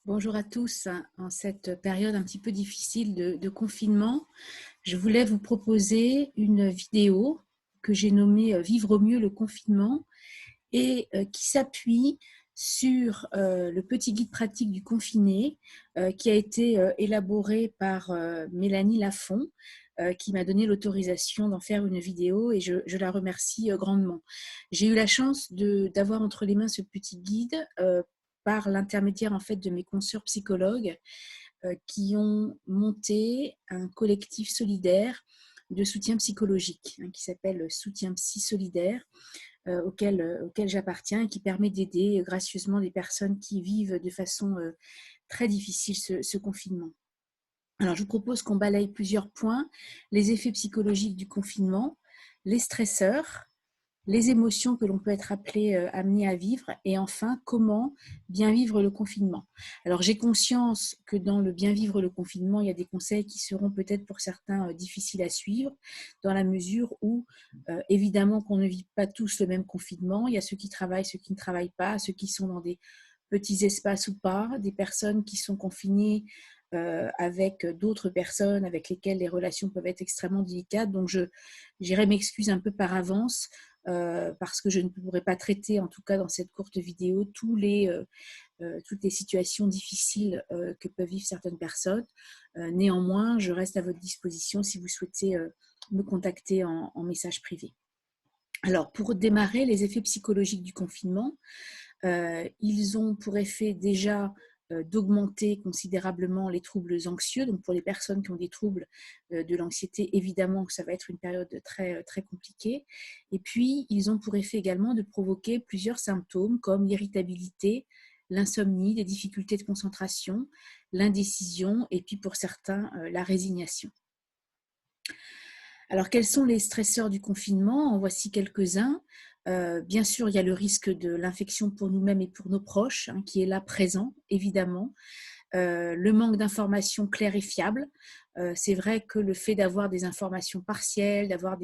Bonjour à tous. En cette période un petit peu difficile de confinement, je voulais vous proposer une vidéo que j'ai nommée Vivre au mieux le confinement et qui s'appuie sur le petit guide pratique du confiné qui a été élaboré par Mélanie Lafont, qui m'a donné l'autorisation d'en faire une vidéo et je la remercie grandement. J'ai eu la chance d'avoir entre les mains ce petit guide par l'intermédiaire en fait de mes consoeurs psychologues qui ont monté un collectif solidaire de soutien psychologique qui s'appelle Soutien Psy Solidaire, auquel j'appartiens et qui permet d'aider gracieusement des personnes qui vivent de façon très difficile ce confinement. Alors, je vous propose qu'on balaye plusieurs points: les effets psychologiques du confinement, les stresseurs, les émotions que l'on peut être amené à vivre et enfin, comment bien vivre le confinement. Alors, j'ai conscience que dans le bien vivre le confinement, il y a des conseils qui seront peut-être pour certains difficiles à suivre, dans la mesure où, évidemment, qu'on ne vit pas tous le même confinement. Il y a ceux qui travaillent, ceux qui ne travaillent pas, ceux qui sont dans des petits espaces ou pas, des personnes qui sont confinées avec d'autres personnes avec lesquelles les relations peuvent être extrêmement délicates. Donc, j'irai m'excuser un peu par avance parce que je ne pourrai pas traiter, en tout cas dans cette courte vidéo, toutes les situations difficiles que peuvent vivre certaines personnes. Néanmoins, je reste à votre disposition si vous souhaitez me contacter en message privé. Alors, pour démarrer, les effets psychologiques du confinement, ils ont pour effet déjà d'augmenter considérablement les troubles anxieux. Donc pour les personnes qui ont des troubles de l'anxiété, évidemment que ça va être une période très, très compliquée. Et puis, ils ont pour effet également de provoquer plusieurs symptômes comme l'irritabilité, l'insomnie, les difficultés de concentration, l'indécision et puis pour certains, la résignation. Alors, quels sont les stresseurs du confinement? En voici quelques-uns. Bien sûr, il y a le risque de l'infection pour nous-mêmes et pour nos proches, qui est là présent, évidemment. Le manque d'informations claires et fiables. C'est vrai que le fait d'avoir des informations partielles, d'avoir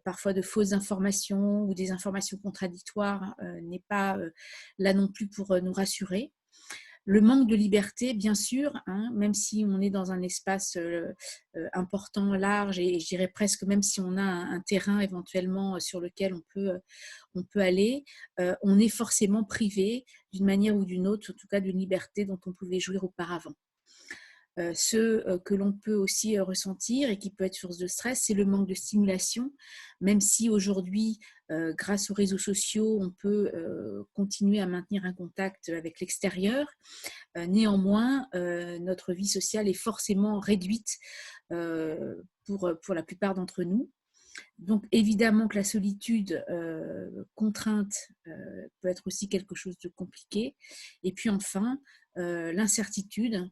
parfois de fausses informations ou des informations contradictoires n'est pas là non plus pour nous rassurer. Le manque de liberté, bien sûr, même si on est dans un espace important, large, et je dirais presque même si on a un terrain éventuellement sur lequel on peut aller, on est forcément privé d'une manière ou d'une autre, en tout cas d'une liberté dont on pouvait jouir auparavant. Ce que l'on peut aussi ressentir et qui peut être source de stress, c'est le manque de stimulation, même si aujourd'hui, grâce aux réseaux sociaux, on peut continuer à maintenir un contact avec l'extérieur. Néanmoins, notre vie sociale est forcément réduite pour la plupart d'entre nous. Donc évidemment que la solitude contrainte peut être aussi quelque chose de compliqué. Et puis enfin, l'incertitude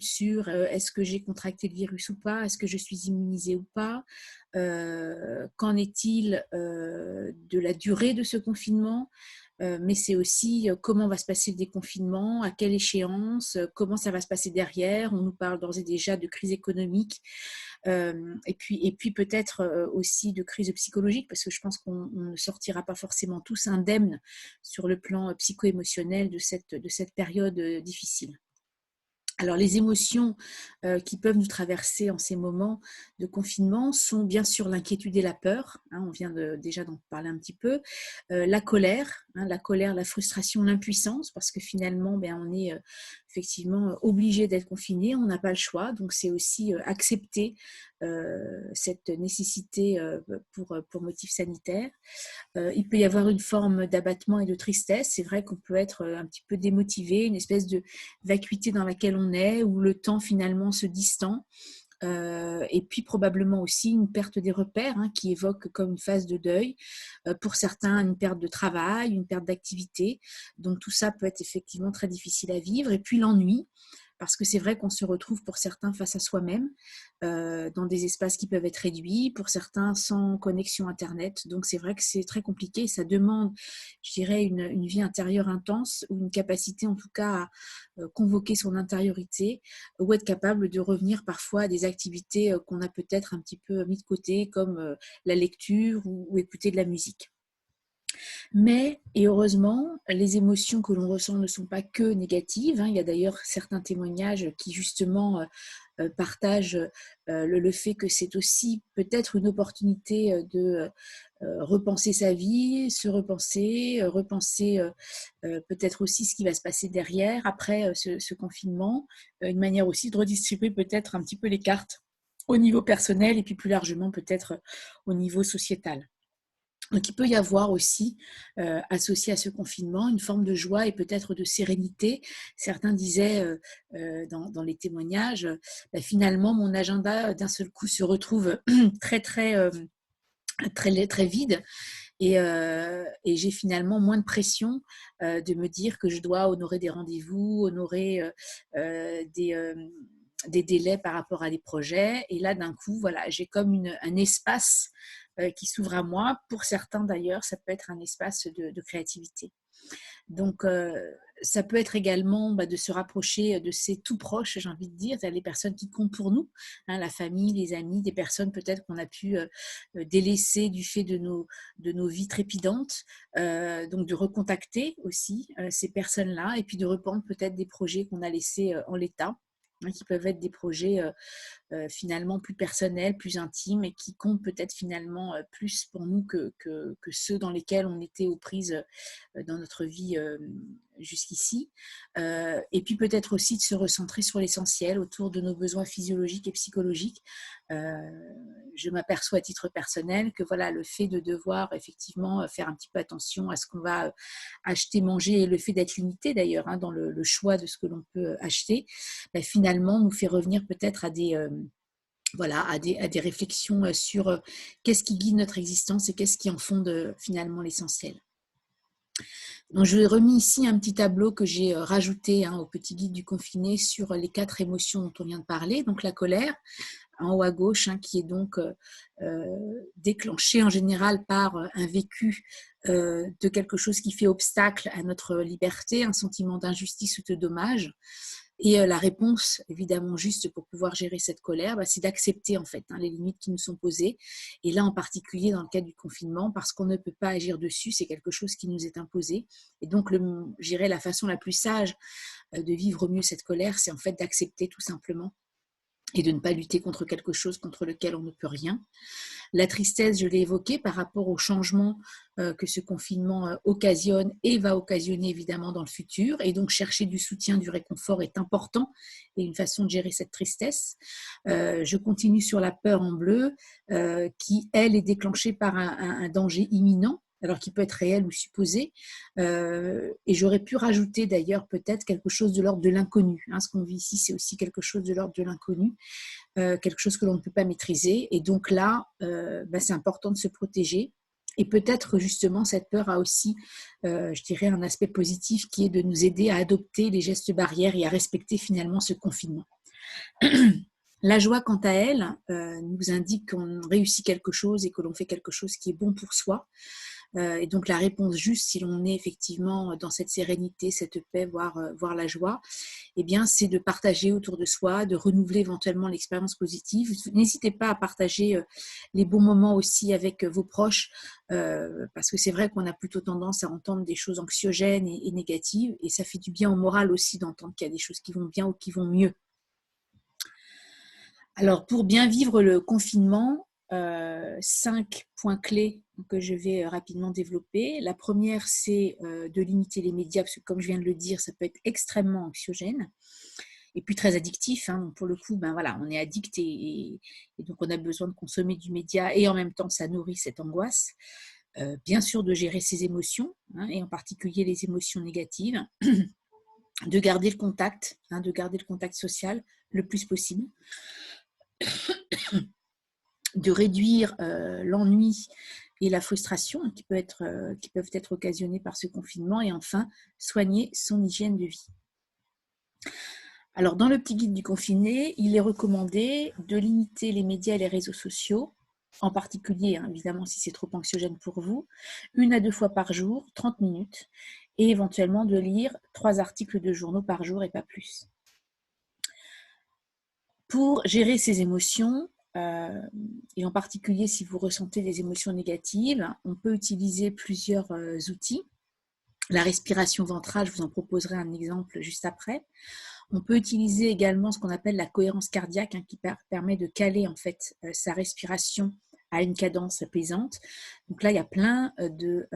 sur est-ce que j'ai contracté le virus ou pas, est-ce que je suis immunisée ou pas, qu'en est-il de la durée de ce confinement, mais c'est aussi comment va se passer le déconfinement, à quelle échéance, comment ça va se passer derrière. On nous parle d'ores et déjà de crise économique et puis peut-être aussi de crise psychologique, parce que je pense qu'on ne sortira pas forcément tous indemnes sur le plan psycho-émotionnel de cette période difficile. Alors, les émotions qui peuvent nous traverser en ces moments de confinement sont bien sûr l'inquiétude et la peur, on vient déjà d'en parler un petit peu, la colère, la frustration, l'impuissance, parce que finalement, on est effectivement obligé d'être confiné, on n'a pas le choix, donc c'est aussi accepter cette nécessité pour motif sanitaire. Il peut y avoir une forme d'abattement et de tristesse. C'est vrai qu'on peut être un petit peu démotivé, une espèce de vacuité dans laquelle on est, où le temps finalement se distend. Et puis probablement aussi une perte des repères qui évoque comme une phase de deuil. Pour certains, une perte de travail, une perte d'activité. Donc tout ça peut être effectivement très difficile à vivre. Et puis l'ennui, parce que c'est vrai qu'on se retrouve pour certains face à soi-même, dans des espaces qui peuvent être réduits, pour certains sans connexion Internet. Donc c'est vrai que c'est très compliqué, ça demande, je dirais, une vie intérieure intense, ou une capacité en tout cas à convoquer son intériorité, ou être capable de revenir parfois à des activités qu'on a peut-être un petit peu mis de côté, comme la lecture ou écouter de la musique. Mais, et heureusement, les émotions que l'on ressent ne sont pas que négatives, hein. Il y a d'ailleurs certains témoignages qui justement partagent le fait que c'est aussi peut-être une opportunité de repenser sa vie, se repenser, repenser peut-être aussi ce qui va se passer derrière, après ce confinement, une manière aussi de redistribuer peut-être un petit peu les cartes au niveau personnel et puis plus largement peut-être au niveau sociétal. Donc, il peut y avoir aussi, associé à ce confinement, une forme de joie et peut-être de sérénité. Certains disaient dans les témoignages, bah, finalement, mon agenda d'un seul coup se retrouve très, très, très vide et j'ai finalement moins de pression de me dire que je dois honorer des rendez-vous, honorer des délais par rapport à des projets. Et là, d'un coup, voilà, j'ai comme un espace qui s'ouvre à moi. Pour certains, d'ailleurs, ça peut être un espace de créativité. Donc, ça peut être également de se rapprocher de ses tout proches, j'ai envie de dire, les personnes qui comptent pour nous, hein, la famille, les amis, des personnes peut-être qu'on a pu délaisser du fait de nos vies trépidantes. Donc, de recontacter aussi ces personnes-là et puis de reprendre peut-être des projets qu'on a laissés en l'état, hein, qui peuvent être des projets finalement plus personnels, plus intimes et qui comptent peut-être finalement plus pour nous que ceux dans lesquels on était aux prises dans notre vie jusqu'ici. Et puis peut-être aussi de se recentrer sur l'essentiel autour de nos besoins physiologiques et psychologiques. Je m'aperçois à titre personnel que voilà, le fait de devoir effectivement faire un petit peu attention à ce qu'on va acheter, manger, et le fait d'être limité d'ailleurs dans le choix de ce que l'on peut acheter, finalement nous fait revenir peut-être à des voilà, à des réflexions sur qu'est-ce qui guide notre existence et qu'est-ce qui en fonde finalement l'essentiel. Donc, je vous ai remis ici un petit tableau que j'ai rajouté au petit guide du confiné sur les 4 émotions dont on vient de parler. Donc, la colère, en haut à gauche, qui est donc déclenchée en général par un vécu de quelque chose qui fait obstacle à notre liberté, un sentiment d'injustice ou de dommage. Et la réponse, évidemment, juste pour pouvoir gérer cette colère, c'est d'accepter en fait les limites qui nous sont posées. Et là, en particulier dans le cas du confinement, parce qu'on ne peut pas agir dessus, c'est quelque chose qui nous est imposé. Et donc, je dirais la façon la plus sage de vivre mieux cette colère, c'est en fait d'accepter tout simplement et de ne pas lutter contre quelque chose contre lequel on ne peut rien. La tristesse, je l'ai évoqué par rapport au changement que ce confinement occasionne et va occasionner évidemment dans le futur. Et donc, chercher du soutien, du réconfort est important et une façon de gérer cette tristesse. Je continue sur la peur en bleu qui, elle, est déclenchée par un danger imminent, alors qui peut être réel ou supposé. Et j'aurais pu rajouter d'ailleurs peut-être quelque chose de l'ordre de l'inconnu. Ce qu'on vit ici, c'est aussi quelque chose de l'ordre de l'inconnu, quelque chose que l'on ne peut pas maîtriser. Et donc là, c'est important de se protéger. Et peut-être justement, cette peur a aussi, je dirais, un aspect positif qui est de nous aider à adopter les gestes barrières et à respecter finalement ce confinement. La joie, quant à elle, nous indique qu'on réussit quelque chose et que l'on fait quelque chose qui est bon pour soi. Et donc la réponse juste, si l'on est effectivement dans cette sérénité, cette paix, voire la joie, c'est de partager autour de soi, de renouveler éventuellement l'expérience positive. N'hésitez pas à partager les bons moments aussi avec vos proches, parce que c'est vrai qu'on a plutôt tendance à entendre des choses anxiogènes et négatives, et ça fait du bien au moral aussi d'entendre qu'il y a des choses qui vont bien ou qui vont mieux. Alors, pour bien vivre le confinement, 5 points clés que je vais rapidement développer. La première, c'est de limiter les médias, parce que comme je viens de le dire, ça peut être extrêmement anxiogène et puis très addictif. Donc pour le coup, voilà, on est addict et donc on a besoin de consommer du média et en même temps, ça nourrit cette angoisse. Bien sûr, de gérer ses émotions, et en particulier les émotions négatives, de garder le contact, de garder le contact social le plus possible, de réduire l'ennui et la frustration qui peuvent être occasionnées par ce confinement, et enfin, soigner son hygiène de vie. Alors, dans le petit guide du confiné, il est recommandé de limiter les médias et les réseaux sociaux, en particulier, évidemment, si c'est trop anxiogène pour vous, 1 à 2 fois par jour, 30 minutes, et éventuellement de lire 3 articles de journaux par jour et pas plus. Pour gérer ses émotions, et en particulier si vous ressentez des émotions négatives, on peut utiliser plusieurs outils. La respiration ventrale, je vous en proposerai un exemple juste après. On peut utiliser également ce qu'on appelle la cohérence cardiaque, qui permet de caler en fait sa respiration à une cadence apaisante. Donc là, il y a plein de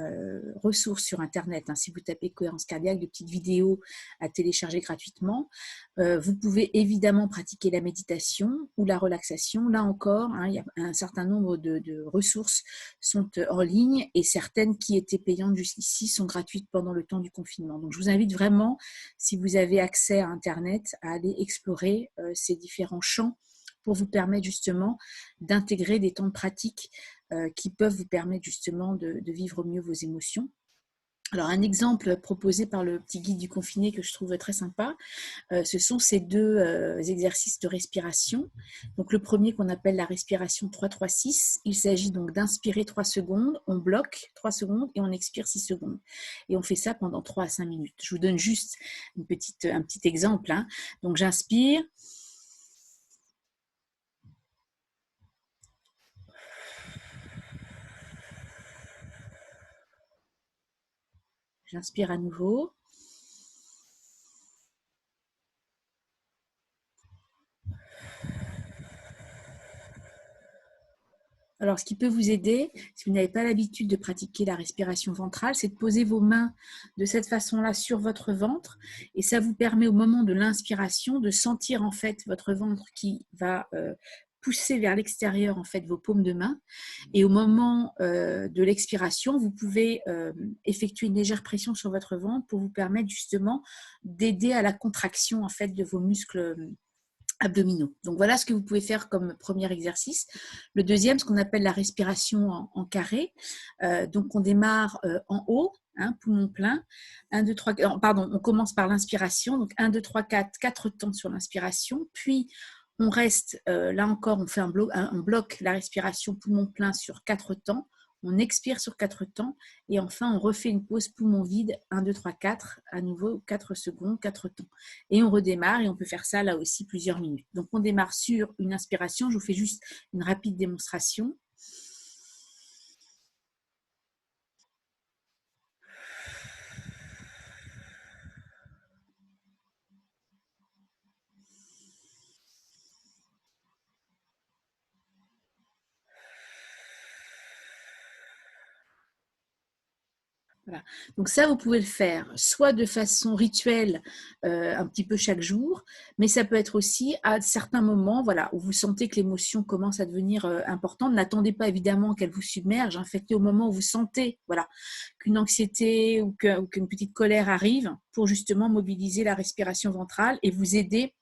ressources sur Internet. Si vous tapez cohérence cardiaque, de petites vidéos à télécharger gratuitement. Vous pouvez évidemment pratiquer la méditation ou la relaxation. Là encore, il y a un certain nombre de ressources sont en ligne et certaines qui étaient payantes jusqu'ici sont gratuites pendant le temps du confinement. Donc je vous invite vraiment, si vous avez accès à Internet, à aller explorer ces différents champs pour vous permettre justement d'intégrer des temps de pratique qui peuvent vous permettre justement de vivre mieux vos émotions. Alors un exemple proposé par le petit guide du confiné que je trouve très sympa, ce sont ces deux exercices de respiration. Donc le premier qu'on appelle la respiration 3-3-6, il s'agit donc d'inspirer 3 secondes, on bloque 3 secondes et on expire 6 secondes. Et on fait ça pendant 3 à 5 minutes. Je vous donne juste un petit exemple. Donc j'inspire. J'inspire à nouveau. Alors, ce qui peut vous aider, si vous n'avez pas l'habitude de pratiquer la respiration ventrale, c'est de poser vos mains de cette façon-là sur votre ventre. Et ça vous permet au moment de l'inspiration de sentir en fait votre ventre qui va pousser vers l'extérieur en fait vos paumes de main. Et au moment de l'expiration, vous pouvez effectuer une légère pression sur votre ventre pour vous permettre justement d'aider à la contraction en fait de vos muscles abdominaux. Donc voilà ce que vous pouvez faire comme premier exercice. Le deuxième, ce qu'on appelle la respiration en carré. Donc on démarre en haut, poumon plein. 1, 2, 3, pardon, on commence par l'inspiration. Donc 1, 2, 3, 4, 4 temps sur l'inspiration. Puis on reste, là encore, on fait on bloque la respiration poumon plein sur 4 temps. On expire sur 4 temps et enfin on refait une pause poumon vide, 1, 2, 3, 4, à nouveau 4 secondes, 4 temps. Et on redémarre et on peut faire ça là aussi plusieurs minutes. Donc on démarre sur une inspiration, je vous fais juste une rapide démonstration. Voilà. Donc ça, vous pouvez le faire soit de façon rituelle, un petit peu chaque jour, mais ça peut être aussi à certains moments, voilà, où vous sentez que l'émotion commence à devenir importante. N'attendez pas évidemment qu'elle vous submerge, faites-le au moment où vous sentez, voilà, qu'une anxiété ou qu'une petite colère arrive, pour justement mobiliser la respiration ventrale et vous aider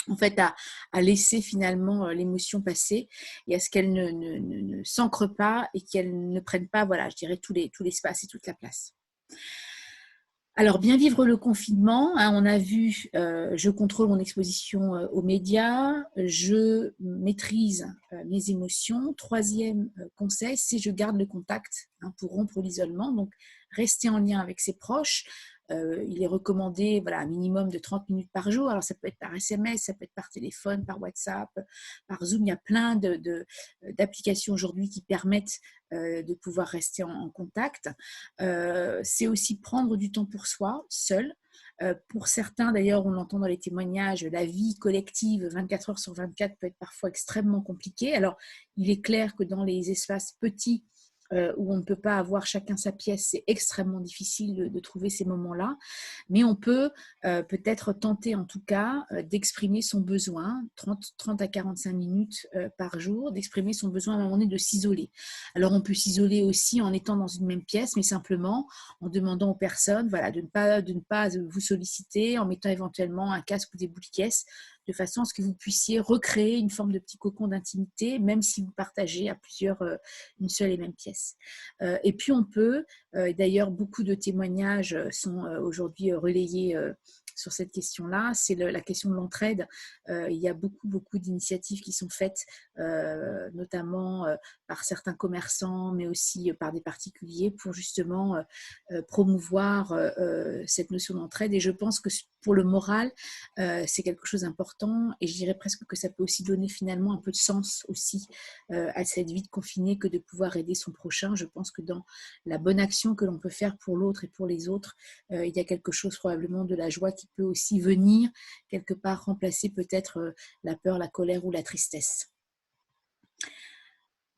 en fait à laisser finalement l'émotion passer et à ce qu'elle ne s'ancre pas et qu'elle ne prenne pas, voilà, je dirais tout l'espace et toute la place. Alors, bien vivre le confinement, on a vu, je contrôle mon exposition aux médias, je maîtrise mes émotions. Troisième conseil, c'est je garde le contact pour rompre l'isolement. Donc, rester en lien avec ses proches. Il est recommandé, voilà, un minimum de 30 minutes par jour. Alors, ça peut être par SMS, ça peut être par téléphone, par WhatsApp, par Zoom. Il y a plein d'applications aujourd'hui qui permettent de pouvoir rester en contact. C'est aussi prendre du temps pour soi, seul. Pour certains, d'ailleurs, on l'entend dans les témoignages, la vie collective 24 heures sur 24 peut être parfois extrêmement compliquée. Alors, il est clair que dans les espaces petits, où on ne peut pas avoir chacun sa pièce, c'est extrêmement difficile de trouver ces moments-là. Mais on peut peut-être tenter en tout cas d'exprimer son besoin, 30 à 45 minutes par jour, d'exprimer son besoin à un moment donné de s'isoler. Alors on peut s'isoler aussi en étant dans une même pièce, mais simplement en demandant aux personnes, voilà, de ne pas vous solliciter, en mettant éventuellement un casque ou des boules caisses, de façon à ce que vous puissiez recréer une forme de petit cocon d'intimité, même si vous partagez à plusieurs une seule et même pièce. Et puis on peut, d'ailleurs beaucoup de témoignages sont aujourd'hui relayés sur cette question-là, c'est la question de l'entraide. Il y a beaucoup d'initiatives qui sont faites, notamment par certains commerçants, mais aussi par des particuliers, pour justement promouvoir cette notion d'entraide. Et je pense que pour le moral, c'est quelque chose d'important, et je dirais presque que ça peut aussi donner finalement un peu de sens aussi à cette vie de confiné, que de pouvoir aider son prochain. Je pense que dans la bonne action que l'on peut faire pour l'autre et pour les autres, il y a quelque chose probablement de la joie qui peut aussi venir quelque part remplacer peut-être la peur, la colère ou la tristesse.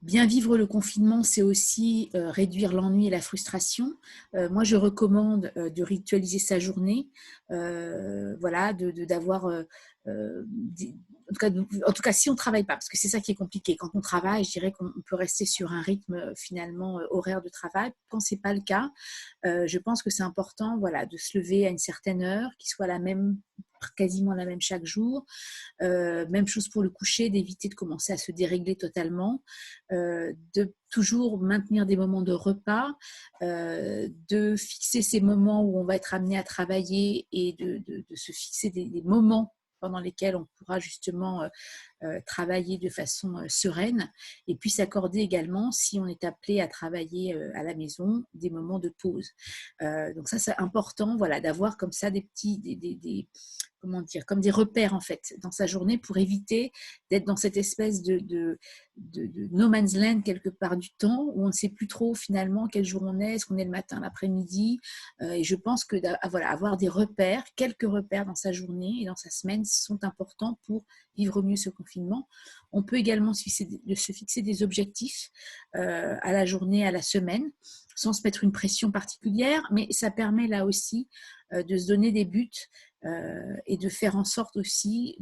Bien vivre le confinement, c'est aussi réduire l'ennui et la frustration. Moi, je recommande de ritualiser sa journée, voilà, d'avoir, en tout cas, si on ne travaille pas, parce que c'est ça qui est compliqué. Quand on travaille, je dirais qu'on peut rester sur un rythme finalement horaire de travail. Quand ce n'est pas le cas, je pense que c'est important, voilà, de se lever à une certaine heure, qui soit la même, quasiment la même chaque jour. Même chose pour le coucher, d'éviter de commencer à se dérégler totalement, de toujours maintenir des moments de repas, de fixer ces moments où on va être amené à travailler, et de se fixer des moments pendant lesquels on pourra justement travailler de façon sereine, et puis s'accorder également, si on est appelé à travailler à la maison, des moments de pause. Donc ça, c'est important, voilà, d'avoir comme ça des petits, comment dire, comme des repères en fait dans sa journée, pour éviter d'être dans cette espèce de no man's land quelque part du temps, où on ne sait plus trop finalement quel jour on est ce qu'on est le matin, l'après-midi. Et je pense que voilà, avoir des repères, quelques repères dans sa journée et dans sa semaine, sont importants pour vivre mieux ce confinement. On peut également se fixer des objectifs à la journée, à la semaine, sans se mettre une pression particulière, mais ça permet là aussi de se donner des buts, et de faire en sorte aussi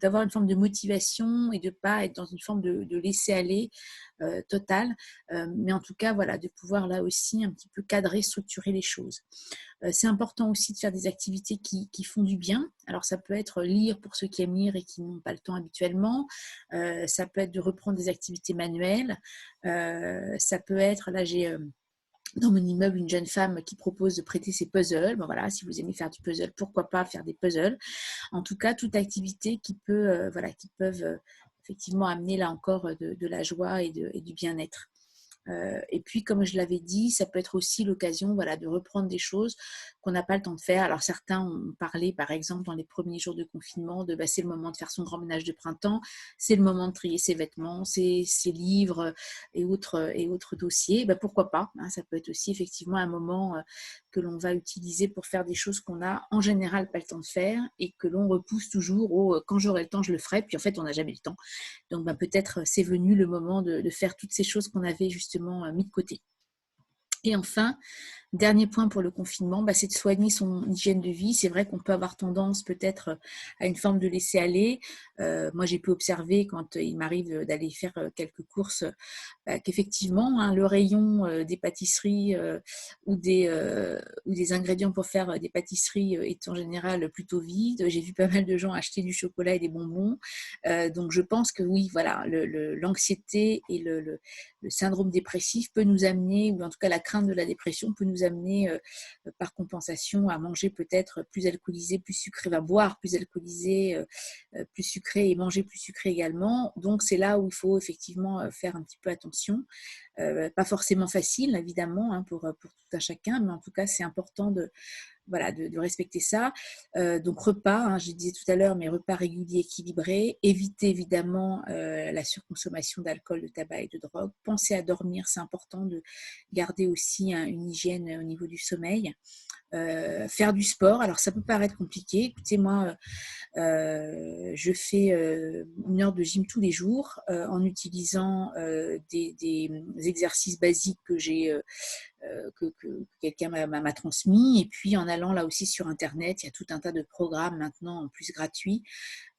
d'avoir une forme de motivation, et de ne pas être dans une forme de laisser-aller total, mais en tout cas, voilà, de pouvoir là aussi un petit peu cadrer, structurer les choses. C'est important aussi de faire des activités qui font du bien. Alors ça peut être lire pour ceux qui aiment lire et qui n'ont pas le temps habituellement, ça peut être de reprendre des activités manuelles, ça peut être, là j'ai dans mon immeuble une jeune femme qui propose de prêter ses puzzles. Bon, voilà, si vous aimez faire du puzzle, pourquoi pas faire des puzzles. En tout cas, toute activité qui peuvent effectivement amener là encore de la joie et du bien-être. Et puis, comme je l'avais dit, ça peut être aussi l'occasion, voilà, de reprendre des choses qu'on n'a pas le temps de faire. Alors, certains ont parlé, par exemple, dans les premiers jours de confinement, c'est le moment de faire son grand ménage de printemps, c'est le moment de trier ses vêtements, ses livres et autres dossiers. Ben, pourquoi pas, hein, ça peut être aussi effectivement un moment que l'on va utiliser pour faire des choses qu'on a en général pas le temps de faire, et que l'on repousse toujours au quand j'aurai le temps, je le ferai. Puis en fait, on n'a jamais le temps. Donc, peut-être c'est venu le moment de faire toutes ces choses qu'on avait justement mis de côté. Et enfin, dernier point pour le confinement, c'est de soigner son hygiène de vie. C'est vrai qu'on peut avoir tendance peut-être à une forme de laisser aller. Moi, j'ai pu observer, quand il m'arrive d'aller faire quelques courses, qu'effectivement, hein, le rayon des pâtisseries ou des ingrédients pour faire des pâtisseries est en général plutôt vide. J'ai vu pas mal de gens acheter du chocolat et des bonbons. Donc, je pense que oui, voilà, l'anxiété et le syndrome dépressif peut nous amener, ou en tout cas la crainte de la dépression peut nous amener par compensation à manger peut-être plus alcoolisé, plus sucré, à boire plus alcoolisé, plus sucré, et manger plus sucré également. Donc c'est là où il faut effectivement faire un petit peu attention. Pas forcément facile évidemment, hein, pour tout un chacun, mais en tout cas c'est important de respecter ça. Donc repas, hein, je disais tout à l'heure, mais repas réguliers, équilibrés. Éviter évidemment la surconsommation d'alcool, de tabac et de drogue. Penser à dormir, c'est important de garder aussi une hygiène au niveau du sommeil. Faire du sport, alors ça peut paraître compliqué. Écoutez, moi, je fais 1 heure de gym tous les jours en utilisant des exercices basiques que quelqu'un m'a transmis, et puis en allant là aussi sur internet, il y a tout un tas de programmes maintenant en plus gratuits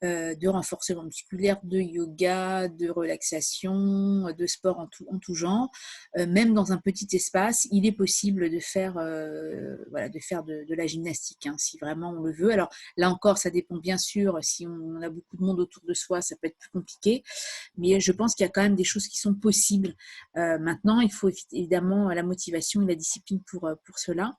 de renforcement musculaire, de yoga, de relaxation, de sport en tout genre. Même dans un petit espace, il est possible de faire de la gymnastique, hein, si vraiment on le veut. Alors là encore, ça dépend bien sûr, si on a beaucoup de monde autour de soi, ça peut être plus compliqué, mais je pense qu'il y a quand même des choses qui sont possibles. Maintenant, il faut évidemment la motivation et la discipline pour cela.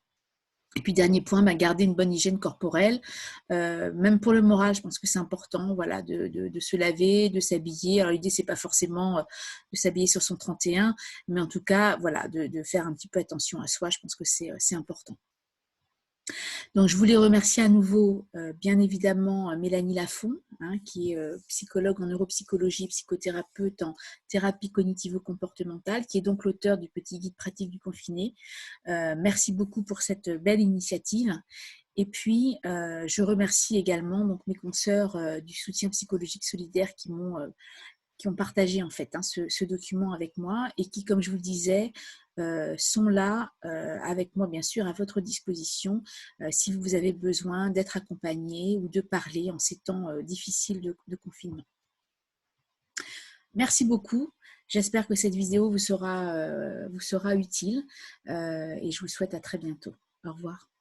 Et puis dernier point, garder une bonne hygiène corporelle, même pour le moral, je pense que c'est important, voilà, de se laver, de s'habiller. Alors l'idée, c'est pas forcément de s'habiller sur son 31, mais en tout cas, voilà, de faire un petit peu attention à soi, je pense que c'est important. Donc, je voulais remercier à nouveau, bien évidemment, Mélanie Lafont, hein, qui est psychologue en neuropsychologie, psychothérapeute en thérapie cognitivo-comportementale, qui est donc l'auteur du petit guide pratique du confiné. Merci beaucoup pour cette belle initiative. Et puis, je remercie également donc, mes consoeurs du soutien psychologique solidaire qui ont partagé en fait ce document avec moi et qui, comme je vous le disais, sont là avec moi bien sûr à votre disposition si vous avez besoin d'être accompagné ou de parler en ces temps difficiles de confinement. Merci beaucoup. J'espère que cette vidéo vous sera utile et je vous souhaite à très bientôt. Au revoir.